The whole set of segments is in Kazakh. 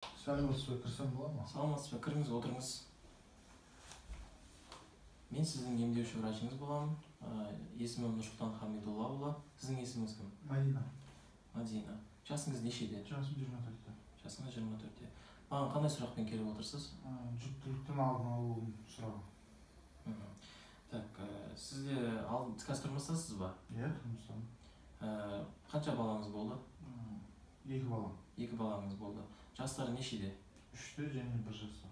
Сәлеметсіз бе, кірсем бола ма? Саламатсыз ба, кіріңіз, отырыңыз. Мен сіздің емдеуші врачыңыз боламын. Есімім Нұрсұлтан Хамидоллаұлы. Сіздің есіміңіз кім? Мадина. Мадина. Жасыңыз нешеде? Жасым 24-те. Жасыңыз 24-те. Маған қандай сұрақпен келіп отырсыз? Жүктіліктің алдын алу сұрағы. Так, сізде қазір тұрмыстасыз ба? Иә, тұрмыстамын. Қанша балаңыз болды? 2 балам. 2 балаңыз болды. Жастары нешеде? 3-те және 1 жаста.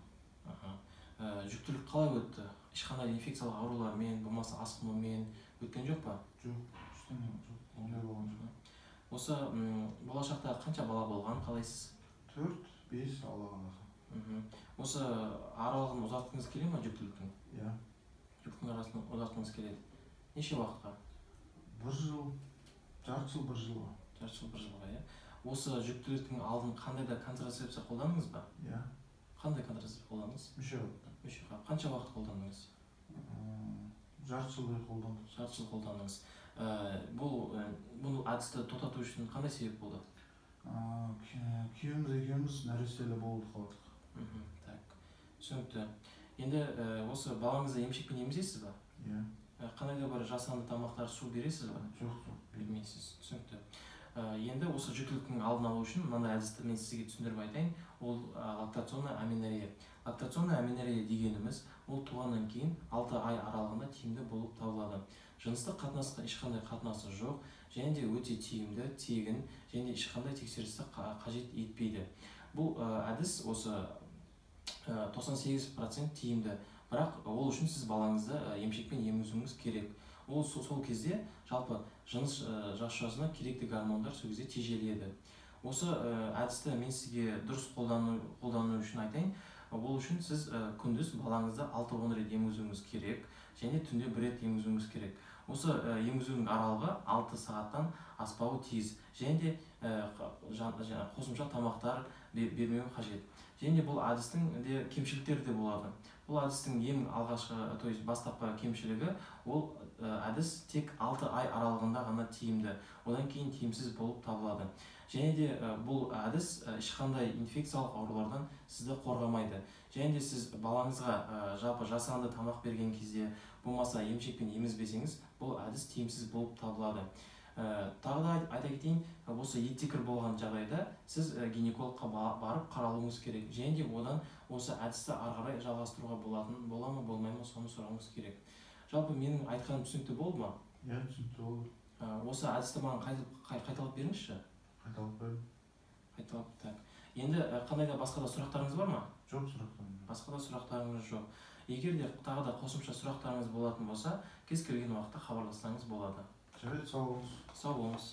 Жүктілік қалай өтті? Ешқандай инфекциялық аурулармен, болмаса асқынумен өткен жоқ па? Жоқ, ештеңе жоқ. Ондай болған жоқ. Осы болашақта қанша бала болған қалайсыз? 4-5 Аллаға қаласа. Осы аралығын ұзартқыңыз келе ма жүктіліктің? Иә. Жүктіліктің арасын ұзартқыңыз келеді. Неше уақытқа? 1 жыл, жарты жыл, 1 жылға. Жарты жыл, 1 жылға, иә. Осы жүктіліктің алдын қандай да контрацепция қолдандыңыз ба? Иә. Қандай контрацепция қолдандыңыз? Мүшеқап. Қанша уақыт қолдандыңыз? Жарты жылдай қолдандық. Жарты жыл қолдандыңыз. Бұл әдісті тоқтату үшін қандай себеп болды? Күйеуіміз екеуміз нәрестелі болды қалдық. Так, түсінікті. Енді осы балаңызды емшекпен емізесіз ба? Иә. Қандай да бір жасанды тамақтар, су бересіз ба? Жоқ. Бермейсіз, түсінікті. Енді осы жүктіліктің алдын алу үшін мынандай әдісті мен сізге түсіндіріп айтайын. Ол лактационная аменорея. Лактационная аменорея дегеніміз, ол туғаннан кейін 6 ай аралығында тиімді болып табылады. Жыныстық қатынасқа ешқандай қатынасы жоқ, және де өте тиімді, тегін, және ешқандай тексерісті қажет етпейді. Бұл әдіс осы 98% тиімді, бірақ ол үшін сіз балаңызды емшекпен емізуіңіз керек. Ол сол кезде жалпы жыныс жасушасына керекті гормондар сол кезде тежеледі. Осы әдісті мен сізге дұрыс қолдану үшін айтайын. Ол үшін сіз күндіз балаңызды 6-10 рет емізуіңіз керек, және түнде 1 рет емізуіңіз керек. Осы емізудің аралығы 6 сағаттан аспауы тиіс, және де қосымша тамақтар бермеу қажет. Және бұл әдістің де кемшіліктері де болады. Бұл әдістің ең алғашқы, то есть бастапқы кемшілігі, ол әдіс тек 6 ай аралығында ғана тиімді, одан кейін тиімсіз болып табылады. Және де бұл әдіс ешқандай инфекциялық аурулардан сізді қорғамайды. Және де сіз балаңызға жалпы жасанды тамақ берген кезде, болмаса емшекпен емізбесеңіз, бұл әдіс тиімсіз болып табылады. Тағы да айта кетейін, осы еттекір болған жағдайда сіз гинекологқа барып қаралуыңыз керек. Және де одан осы әдісті ары қарай жалғастыруға бола ма, болмай ма, соны сұрауыңыз керек. Жалпы менің айтқаным түсінікті болды ма? Иә, түсінікті болды. Осы әдісті маған қайталап беріңізші. Қайталап бердім. Қайталап, так. Енді қандай да басқа да сұрақтарыңыз бар ма? Жоқ сұрақтарым. Басқа да сұрақтарыңыз жоқ. Егер де тағы да қосымша сұрақтарыңыз болатын болса, кез келген уақытта хабарлассаңыз болады. Жарайды, сау болыңыз. Сау болыңыз.